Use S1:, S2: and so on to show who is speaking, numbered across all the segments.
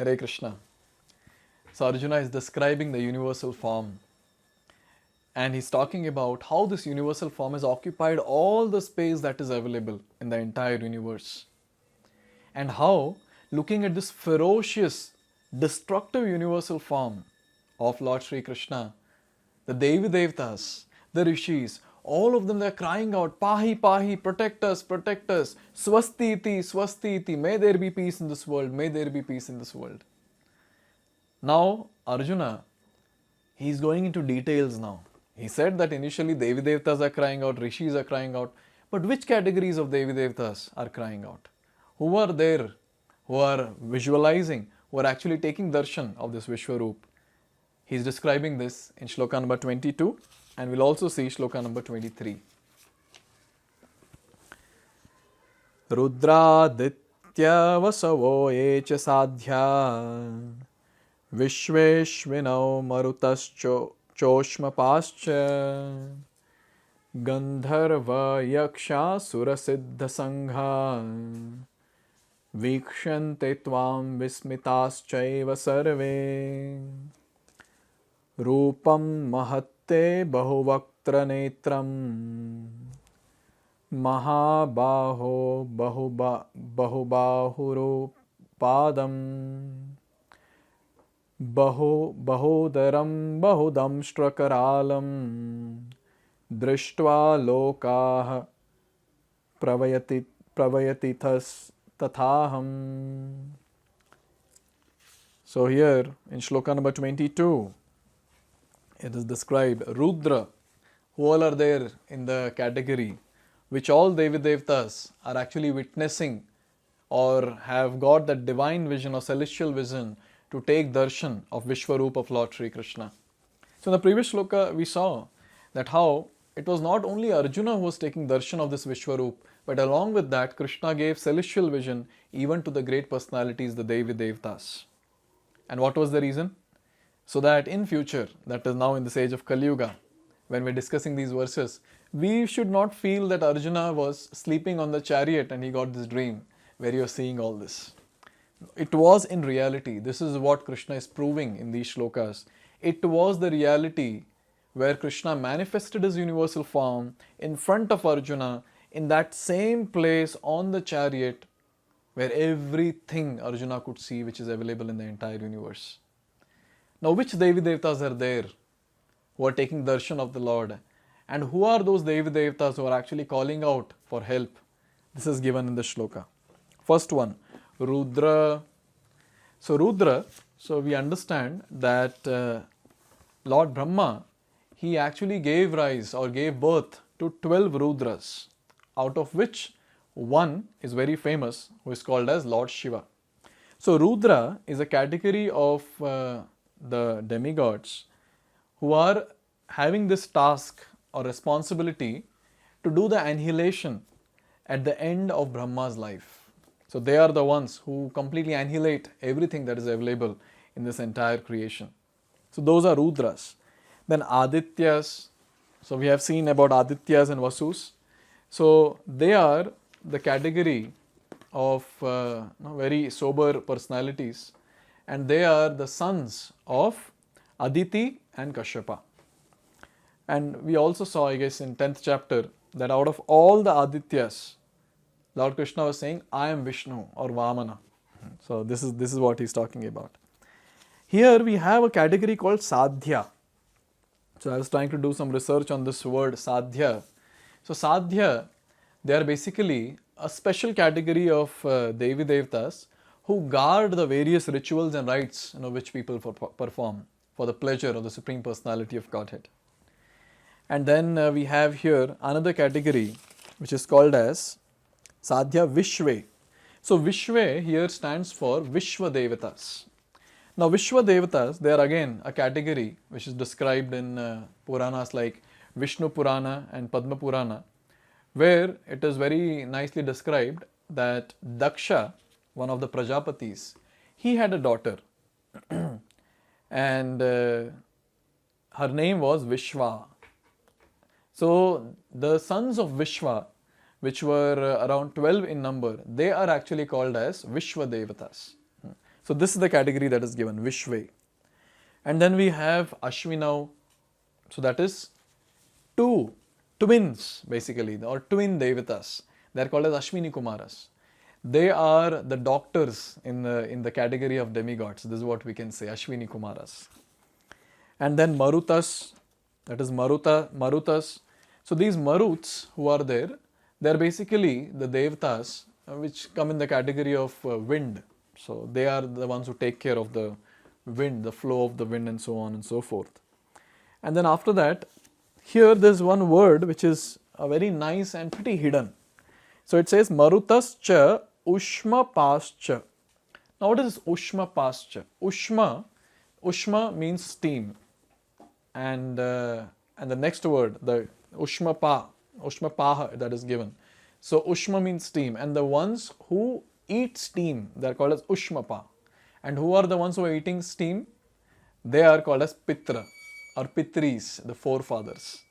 S1: Hare Krishna. So Arjuna is describing the universal form, and he's talking about how this universal form has occupied all the space that is available in the entire universe, and how, looking at this ferocious, destructive universal form of Lord Sri Krishna, the Devi Devtas, the Rishis, all of them, they are crying out, Pahi, Pahi, protect us, Swastiti, Swastiti, may there be peace in this world, may there be peace in this world. Now, Arjuna, he is going into details now. He said that initially Devi Devtas are crying out, Rishis are crying out, but which categories of Devi Devtas are crying out? Who are there, who are visualizing, who are actually taking darshan of this Vishwaroop? He is describing this in Shloka number 22, and we'll also see Shloka number 23. Rudrādityā vasavo echa sādhyā viśve śvinau marutaś coṣmapāś gandharva-yakṣāsura-siddha-saṅghā vīkṣante tvāṁ vismitāś caiva sarve rūpaṁ bahu-vaktra-netraṁ mahā-bāho bahu-bāhūru-pādam bahu-daṁṣṭrā-karālaṁ drishtvā lokāh pravayatitas tathāham. So here in Shloka number 22, it is described Rudra, who all are there in the category which all Devi Devtas are actually witnessing or have got that divine vision or celestial vision to take darshan of Vishwaroop of Lord Sri Krishna. So in the previous shloka we saw that how it was not only Arjuna who was taking darshan of this Vishwaroop, but along with that Krishna gave celestial vision even to the great personalities, the Devi Devtas. And what was the reason? So that in future, that is now in this age of Kali Yuga, when we're discussing these verses, we should not feel that Arjuna was sleeping on the chariot and he got this dream where you're seeing all this. It was in reality. This is what Krishna is proving in these shlokas. It was the reality where Krishna manifested his universal form in front of Arjuna in that same place on the chariot where everything Arjuna could see which is available in the entire universe. Now, which Devi Devtas are there who are taking darshan of the Lord? And who are those Devi Devtas who are actually calling out for help? This is given in the shloka. First one, Rudra. So Rudra, so we understand that Lord Brahma, he actually gave rise or gave birth to 12 Rudras, out of which one is very famous, who is called as Lord Śiva. So Rudra is a category of the demigods who are having this task or responsibility to do the annihilation at the end of Brahma's life. So they are the ones who completely annihilate everything that is available in this entire creation. So those are Rudras. Then Ādityas. So we have seen about Ādityas and Vasus. So they are the category of very sober personalities, and they are the sons of Aditi and Kashyapa. And we also saw, I guess, in 10th chapter that out of all the Ādityas, Lord Krishna was saying, I am Vishnu or Vamana. So this is what he's talking about. Here we have a category called Sādhyā. So I was trying to do some research on this word Sādhyā. So Sādhyā, they are basically a special category of Devi Devtas who guard the various rituals and rites which people perform for the pleasure of the Supreme Personality of Godhead. And then we have here another category which is called as Sādhyā viśve. So viśve here stands for Viśvedevas. Now Viśvedevas, they are again a category which is described in Puranas like Vishnu Purana and Padma Purana, where it is very nicely described that Daksha, one of the Prajapatis, he had a daughter and her name was Vishva. So the sons of Vishva, which were around 12 in number, they are actually called as Viśvedevas. So this is the category that is given, viśve. And then we have śvinau. So that is two twins basically, or twin devatas. They are called as Ashwini Kumaras. They are the doctors in the category of demigods. This is what we can say, Ashwini Kumaras. And then Marutas, that is Marutas. So these Maruts who are there, they are basically the devatas which come in the category of wind. So they are the ones who take care of the wind, the flow of the wind and so on and so forth. And then after that, here there is one word which is very nice and pretty hidden. So it says Marutas cha coṣmapāś. Now what is coṣmapāś? Ushma means steam. And the next word, the coṣmapāh that is given. So ushma means steam, and the ones who eat steam, they are called as ushmapa. And who are the ones who are eating steam? They are called as pitra or pitris, the forefathers.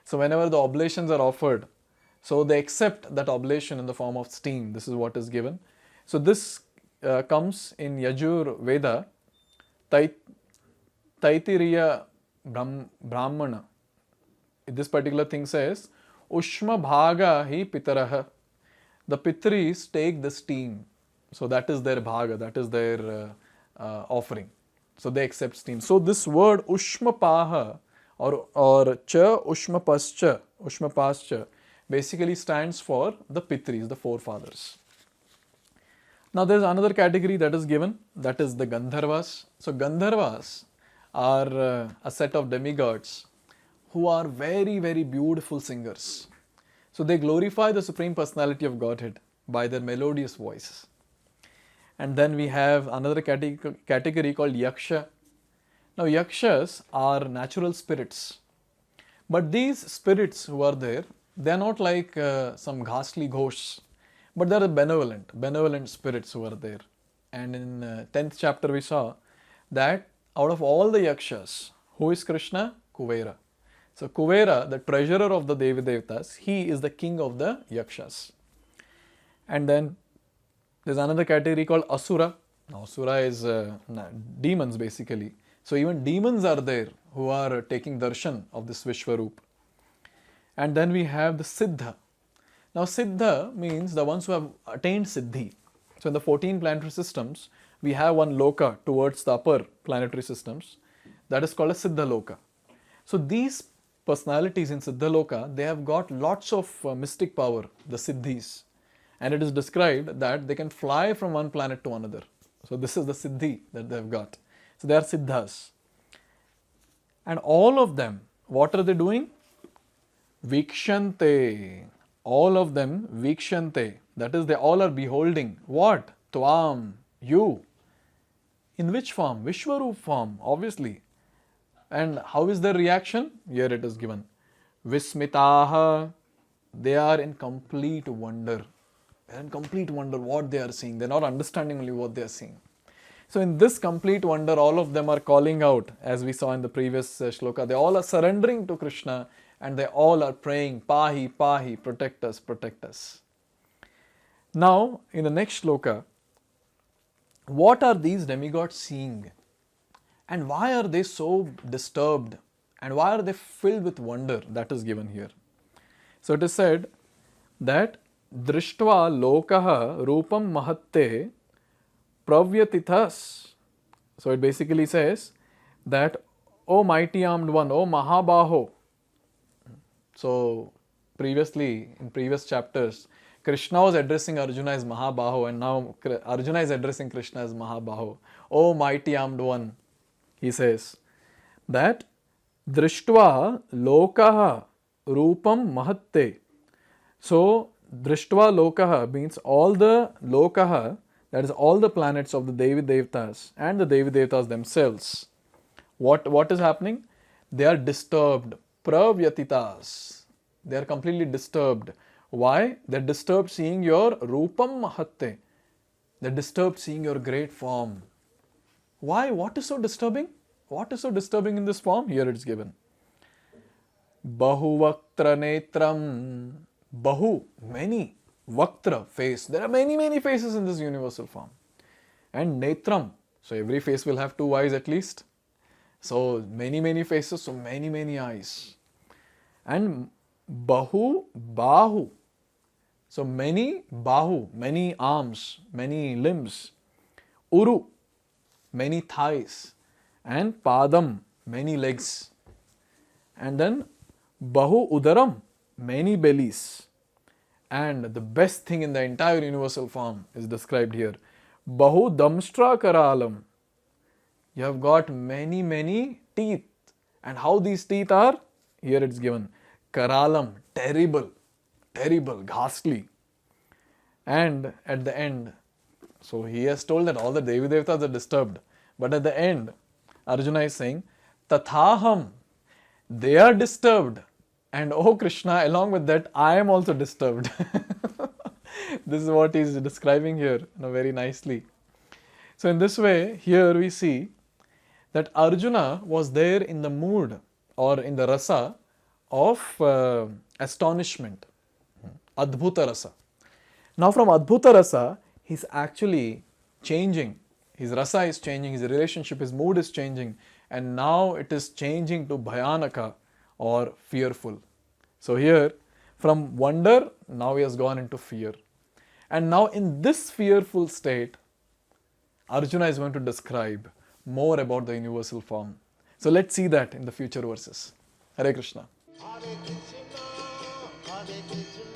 S1: So whenever the oblations are offered, so they accept that oblation in the form of steam. This is what is given. So this comes in Yajur Veda, Taitiriya Brahmana. This particular thing says, Ushma bhaga hi pitaraha. The pitris take the steam. So that is their bhaga, that is their offering. So they accept steam. So this word ushmapaha or cha ushmapascha basically stands for the pitris, the forefathers. Now there is another category that is given, that is the Gandharvas. So Gandharvas are a set of demigods who are very, very beautiful singers. So they glorify the Supreme Personality of Godhead by their melodious voice. And then we have another category called Yaksha. Now Yakṣas are natural spirits. But these spirits who are there, they are not like some ghastly ghosts, but they are benevolent spirits who are there. And in 10th chapter we saw that out of all the Yakṣas, who is Krishna? Kuvera. So Kuvera, the treasurer of the Devatas, he is the king of the Yakṣas. And then there is another category called Asura. Now Asura is demons basically. So even demons are there who are taking darshan of this Vishwarup. And then we have the Siddha. Now Siddha means the ones who have attained Siddhi. So in the 14 planetary systems, we have one Loka towards the upper planetary systems. That is called a Siddha Loka. So these personalities in Siddha Loka, they have got lots of mystic power, the Siddhis. And it is described that they can fly from one planet to another. So this is the Siddhi that they have got. So they are Siddhas. And all of them, what are they doing? Viśvente. All of them viśvante. That is, they all are beholding. What? Tvāṁ. You. In which form? Vishwarup form, obviously. And how is their reaction? Here it is given. Vismitāś. They are in complete wonder. They are in complete wonder what they are seeing. They are not understanding only what they are seeing. So in this complete wonder, all of them are calling out, as we saw in the previous shloka. They all are surrendering to Krishna and they all are praying, Pahi, Pahi, protect us, protect us. Now, in the next shloka, what are these demigods seeing? And why are they so disturbed? And why are they filled with wonder? That is given here. So it is said that Drishtva lokaha rūpaṁ mahatte pravyatitas. So it basically says that, O mighty armed one, O mahā-bāho. So previously, in previous chapters, Krishna was addressing Arjuna as mahā-bāho, and now Arjuna is addressing Krishna as mahā-bāho. O mighty armed one, he says that Drishtva lokaha rūpaṁ mahatte. So Drishtva lokaha means all the lokaha, that is all the planets of the Devi-Devatas and the Devi-Devatas themselves. What is happening? They are disturbed. Pravyatitas. They are completely disturbed. Why? They are disturbed seeing your rūpaṁ mahatte. They are disturbed seeing your great form. Why? What is so disturbing? What is so disturbing in this form? Here it is given. Bahu-vaktra-netraṁ. Bahu, many. Vaktra, face. There are many faces in this universal form. And netraṁ, So every face will have two eyes at least. So many faces, so many eyes. And bahu-bāhū. So many bahu, many arms, many limbs. Uru, many thighs. And pādam, many legs. And then bahu-udaram, many bellies. And the best thing in the entire universal form is described here. Bahu-daṁṣṭrā-karālaṁ. You have got many teeth. And how these teeth are? Here it's given. Karālaṁ, terrible, ghastly. And at the end, so he has told that all the Devi Devatas are disturbed. But at the end, Arjuna is saying, Tathāham, they are disturbed. And oh Krishna, along with that, I am also disturbed. This is what he is describing here, very nicely. So in this way, here we see that Arjuna was there in the mood or in the rasa of astonishment, Adbhuta rasa. Now from Adbhuta rasa, he's actually changing. His rasa is changing, his relationship, his mood is changing, and now it is changing to bhayanaka or fearful. So here, from wonder, now he has gone into fear. And now in this fearful state, Arjuna is going to describe more about the universal form. So let's see that in the future verses. Hare Krishna. Hare Krishna, Hare Krishna.